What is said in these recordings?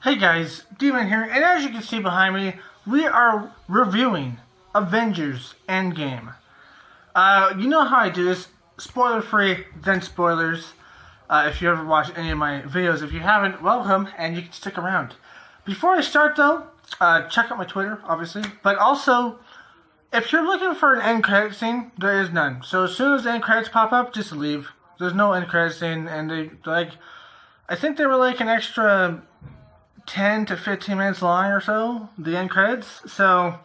Hey guys, Demon here, and as you can see behind me, we are reviewing Avengers Endgame. You know how I do this, spoiler free, then spoilers. If you ever watched any of my videos, if you haven't, welcome, and you can stick around. Before I start though, check out my Twitter, obviously, but also, if you're looking for an end credit scene, there is none. So as soon as the end credits pop up, just leave. There's no end credit scene, and I think they were like an extra 10 to 15 minutes long or so, the end credits. So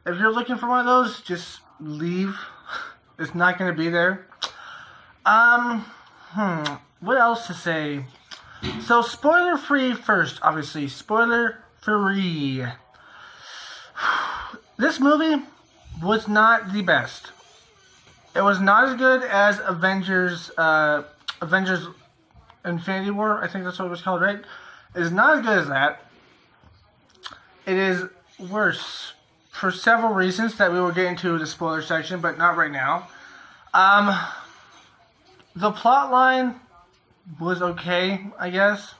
if you're looking for one of those, just leave. It's not going to be there. What else to say? So spoiler free first, obviously. Spoiler free. This movie was not the best. It was not as good as Avengers Infinity War. I think that's what it was called, right? It is not as good as that. It is worse for several reasons that we will get into the spoiler section, but not right now. The plot line was okay, I guess.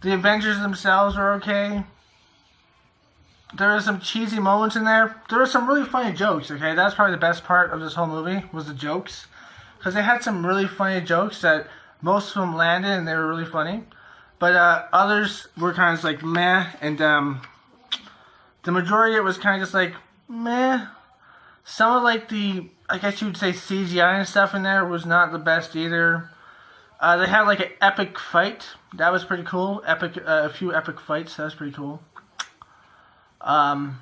The Avengers themselves were okay. There are some cheesy moments in there. There are some really funny jokes, okay? That's probably the best part of this whole movie, was the jokes. Because they had some really funny jokes that most of them landed and they were really funny. But others were kind of just like meh, and the majority of it was kind of just like meh. Some of like the, I guess you would say CGI and stuff in there was not the best either. They had like an epic fight. That was pretty cool. A few epic fights. That was pretty cool. But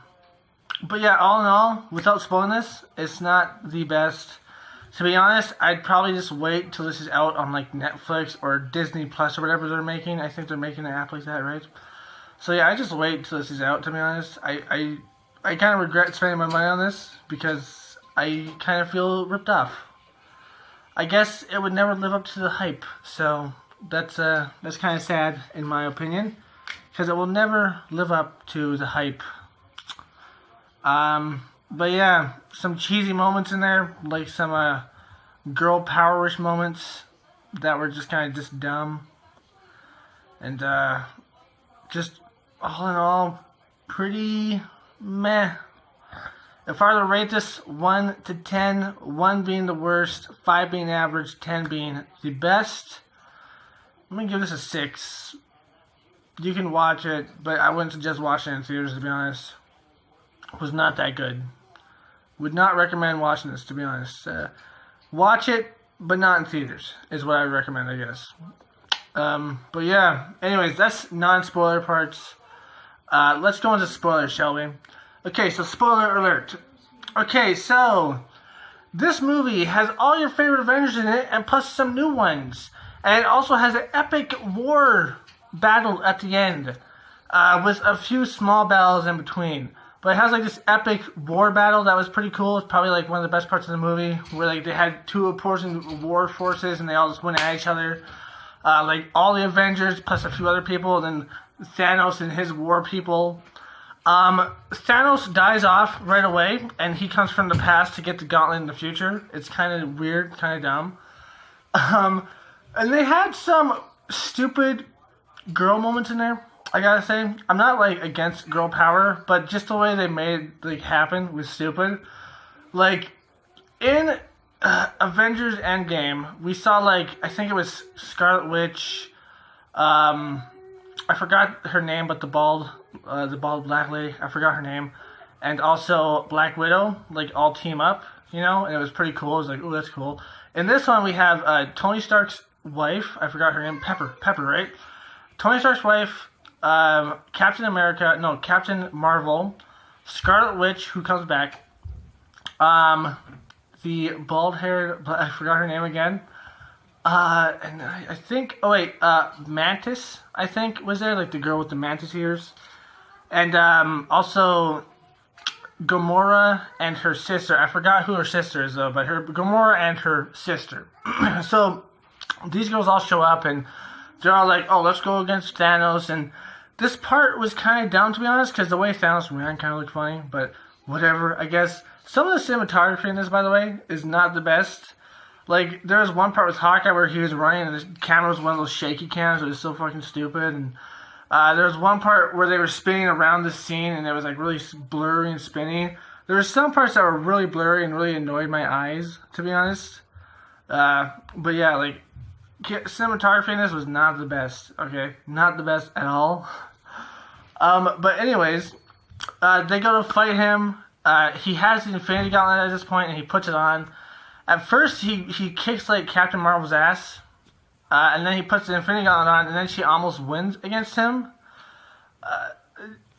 yeah, all in all, without spoiling this, it's not the best. To be honest, I'd probably just wait till this is out on like Netflix or Disney Plus or whatever they're making. I think they're making an app like that, right? So yeah, I just wait till this is out, to be honest. I kind of regret spending my money on this because I kind of feel ripped off. I guess it would never live up to the hype, so that's kind of sad in my opinion, because it will never live up to the hype. But yeah, some cheesy moments in there, like some girl power-ish moments that were just kind of just dumb. And just all in all, pretty meh. If I were to rate this 1 to 10, 1 being the worst, 5 being average, 10 being the best, I'm going to give this a 6. You can watch it, but I wouldn't suggest watching it in theaters, to be honest. It was not that good. Would not recommend watching this, to be honest. Watch it, but not in theaters, is what I would recommend, I guess. But yeah, anyways, that's non-spoiler parts. Let's go into spoilers, shall we? Okay, so spoiler alert. Okay, so this movie has all your favorite Avengers in it, and plus some new ones. And it also has an epic war battle at the end, with a few small battles in between. But it has like this epic war battle that was pretty cool. It's probably like one of the best parts of the movie, where like they had two opposing war forces and they all just went at each other. Like all the Avengers plus a few other people, and then Thanos and his war people. Thanos dies off right away, and he comes from the past to get the gauntlet in the future. It's kind of weird, kind of dumb. And they had some stupid girl moments in there, I gotta say. I'm not like against girl power, but just the way they made it like happen was stupid. Like in Avengers Endgame, we saw like, I think it was Scarlet Witch. I forgot her name, but the bald black lady. I forgot her name, and also Black Widow, like all team up, you know, and it was pretty cool. I was like, oh, that's cool. In this one, we have Tony Stark's wife. I forgot her name. Pepper, right? Tony Stark's wife. Captain Marvel, Scarlet Witch, who comes back, the bald-haired, I forgot her name again, and I think, Mantis, I think, was there, like the girl with the mantis ears, and, also, Gamora and her sister. I forgot who her sister is, though, but Gamora and her sister. So, these girls all show up, and they're all like, oh, let's go against Thanos, and this part was kind of dumb, to be honest, because the way Thanos ran kind of looked funny, but whatever, I guess. Some of the cinematography in this, by the way, is not the best. Like, there was one part with Hawkeye where he was running, and the camera was one of those shaky cams. It was so fucking stupid, and There was one part where they were spinning around the scene and it was like really blurry and spinning. There were some parts that were really blurry and really annoyed my eyes, to be honest. But yeah, like, cinematography in this was not the best, okay? Not the best at all. But anyways, they go to fight him. He has the Infinity Gauntlet at this point and he puts it on. At first, he kicks, like, Captain Marvel's ass. And then he puts the Infinity Gauntlet on, and then she almost wins against him.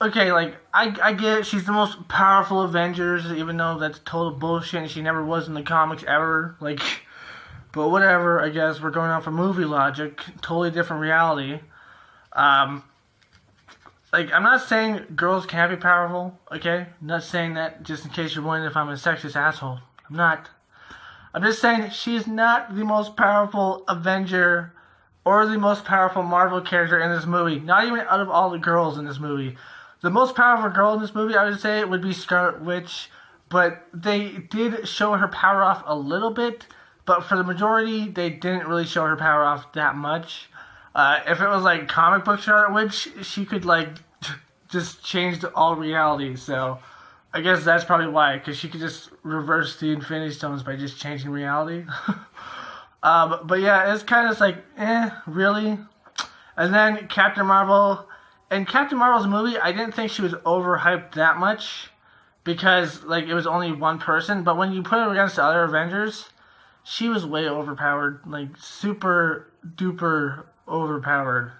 Okay, like, I get it. She's the most powerful Avengers, even though that's total bullshit, and she never was in the comics ever. Like, but whatever, I guess. We're going off of movie logic. Totally different reality. Like, I'm not saying girls can't be powerful, okay? I'm not saying that just in case you're wondering if I'm a sexist asshole. I'm not. I'm just saying she's not the most powerful Avenger or the most powerful Marvel character in this movie. Not even out of all the girls in this movie. The most powerful girl in this movie, I would say, would be Scarlet Witch. But they did show her power off a little bit. But for the majority, they didn't really show her power off that much. If it was like comic book Scarlet Witch, she could like just change all reality. So I guess that's probably why, because she could just reverse the Infinity Stones by just changing reality. But yeah, it's kind of like, really? And then Captain Marvel. In Captain Marvel's movie, I didn't think she was overhyped that much, because like it was only one person. But when you put her against the other Avengers, she was way overpowered. Like, super duper overpowered.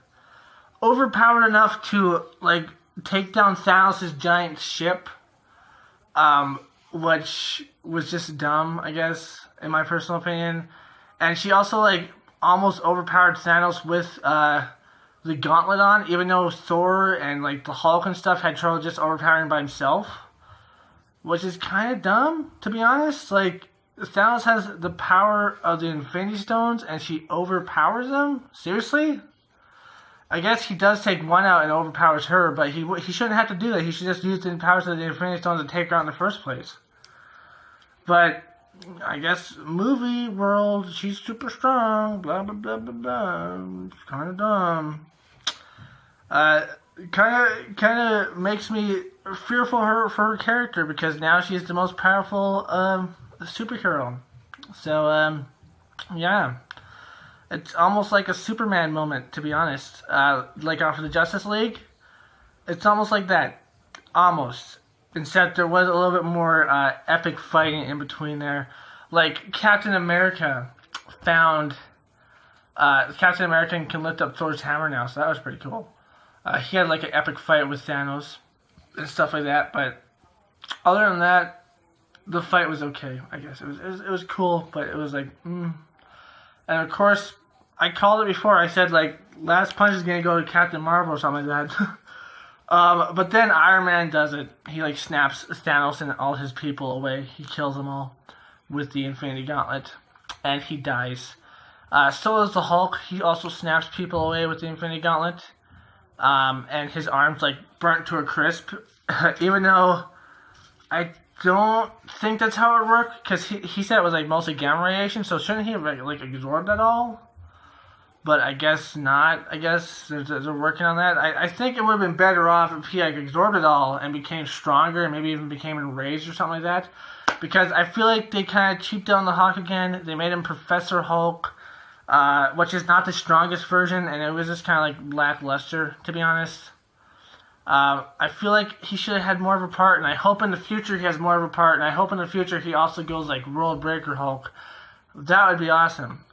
Overpowered enough to, like, take down Thanos' giant ship. Which was just dumb, I guess, in my personal opinion. And she also, like, almost overpowered Thanos with, the gauntlet on, even though Thor and, like, the Hulk and stuff had trouble just overpowering by himself. Which is kind of dumb, to be honest. Like, Thanos has the power of the Infinity Stones, and she overpowers them? Seriously? I guess he does take one out and overpowers her, but he shouldn't have to do that. He should just use the powers of the Infinity Stones to take her out in the first place. But I guess movie world, she's super strong. Blah blah blah blah blah. It's kind of dumb. Kind of makes me fearful for her character, because now she's the most powerful superhero. So yeah. It's almost like a Superman moment, to be honest. Like off of the Justice League. It's almost like that. Almost. Except there was a little bit more epic fighting in between there. Like, Captain America found... Captain America can lift up Thor's hammer now, so that was pretty cool. He had like an epic fight with Thanos and stuff like that, but other than that, the fight was okay, I guess. It was cool, but it was like, And of course, I called it before. I said, like, last punch is going to go to Captain Marvel or something like that. But then Iron Man does it. He, like, snaps Thanos and all his people away. He kills them all with the Infinity Gauntlet. And he dies. So does the Hulk. He also snaps people away with the Infinity Gauntlet. And his arm's, like, burnt to a crisp. Even though I don't think that's how it worked, because he said it was, like, mostly gamma radiation, so shouldn't he have, like absorbed that all? But I guess not. I guess they're working on that. I think it would have been better off if he, like, absorbed it all and became stronger and maybe even became enraged or something like that. Because I feel like they kind of cheaped on the Hulk again. They made him Professor Hulk, which is not the strongest version, and it was just kind of, like, lackluster, to be honest. I feel like he should have had more of a part, and I hope in the future he has more of a part, and I hope in the future he also goes, like, World Breaker Hulk. That would be awesome.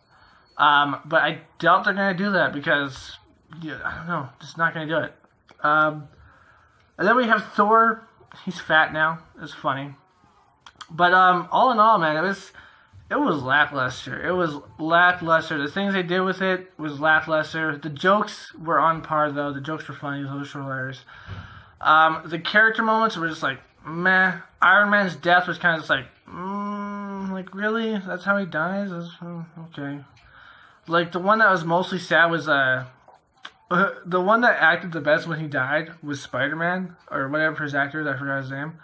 But I doubt they're going to do that, because, yeah, I don't know, just not going to do it. And then we have Thor. He's fat now. It's funny. But, all in all, man, it was lackluster. It was lackluster. The things they did with it was lackluster. The jokes were on par, though. The jokes were funny. Those were hilarious. The character moments were just like, meh. Iron Man's death was kind of just like, like, really? That's how he dies? Okay. Like, the one that was mostly sad was, the one that acted the best when he died was Spider-Man, or whatever his actor is, I forgot his name.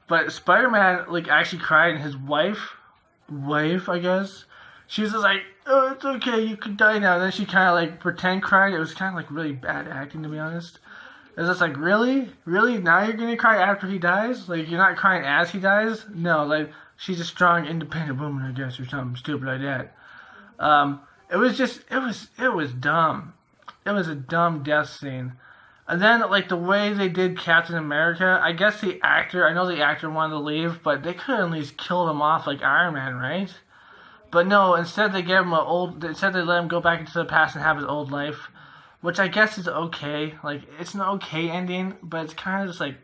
But Spider-Man, like, actually cried, and his wife, I guess, she was just like, oh, it's okay, you can die now. And then she kind of like pretend cried. It was kind of like really bad acting, to be honest. It was just like, really? Really? Now you're gonna cry after he dies? Like, you're not crying as he dies? No, like, she's a strong, independent woman, I guess, or something stupid like that. It was just, it was dumb. It was a dumb death scene. And then, like, the way they did Captain America, I guess I know the actor wanted to leave, but they could have at least killed him off like Iron Man, right? But no, instead they instead they let him go back into the past and have his old life, which I guess is okay. Like, it's an okay ending, but it's kind of just like,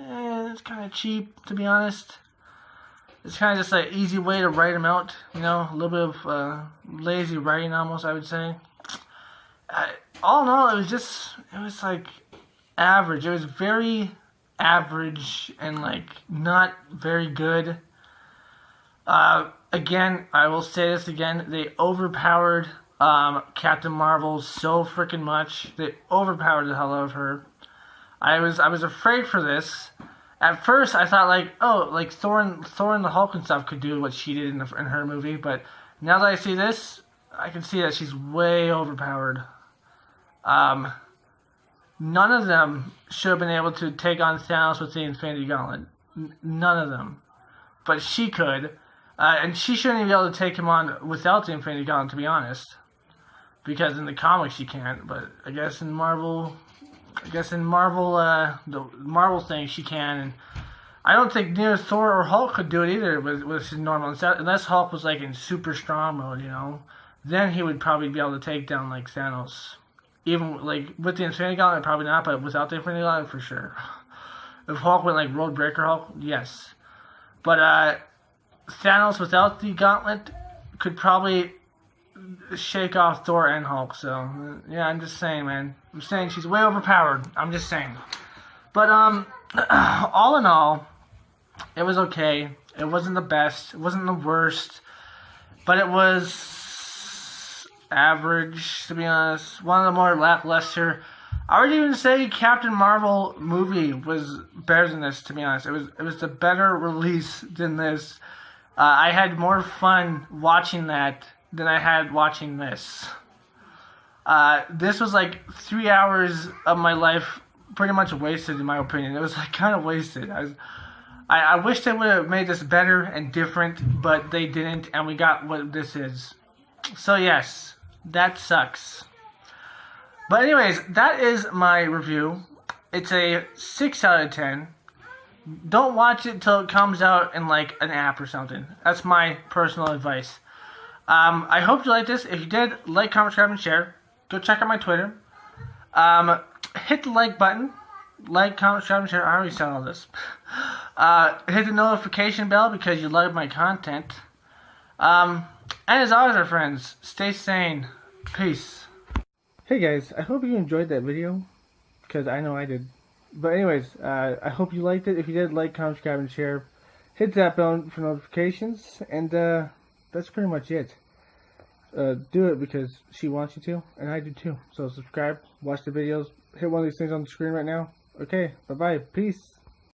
it's kind of cheap, to be honest. It's kind of just like easy way to write him out, you know, a little bit of lazy writing almost, I would say. All in all, it was like average. It was very average and like not very good. Again, I will say this again, they overpowered Captain Marvel so freaking much. They overpowered the hell out of her. I was afraid for this. At first, I thought like, oh, like Thor and the Hulk and stuff could do what she did in her movie, but now that I see this, I can see that she's way overpowered. None of them should have been able to take on Thanos with the Infinity Gauntlet. None of them, but she could, and she shouldn't even be able to take him on without the Infinity Gauntlet, to be honest, because in the comics she can't. But I guess in Marvel. The Marvel thing, she can, and I don't think neither Thor or Hulk could do it either with his normal, unless Hulk was like in super strong mode, you know. Then he would probably be able to take down like Thanos, even like with the Infinity Gauntlet, probably not, but without the Infinity Gauntlet, for sure. If Hulk went like Road Breaker Hulk, yes, but Thanos without the Gauntlet could probably shake off Thor and Hulk. So yeah, I'm just saying, man. I'm saying she's way overpowered. I'm just saying. But all in all, it was okay. It wasn't the best. It wasn't the worst. But it was average, to be honest. One of the more lackluster. I would even say Captain Marvel movie was better than this, to be honest. It was the better release than this. I had more fun watching that than I had watching this. This was like 3 hours of my life pretty much wasted, in my opinion. It was like kind of wasted. I wish they would have made this better and different, but they didn't, and we got what this is. So yes, that sucks. But anyways, that is my review. It's a 6 out of 10. Don't watch it till it comes out in like an app or something. That's my personal advice. I hope you liked this. If you did, like, comment, subscribe, and share. Go check out my Twitter. Hit the like button. Like, comment, subscribe, and share. I already said all this. Hit the notification bell because you love my content. And as always, our friends, stay sane. Peace. Hey guys, I hope you enjoyed that video, because I know I did. But anyways, I hope you liked it. If you did, like, comment, subscribe, and share. Hit that bell for notifications, and that's pretty much it. Do it because she wants you to, and I do too. So subscribe, watch the videos, hit one of these things on the screen right now. Okay, bye-bye, peace.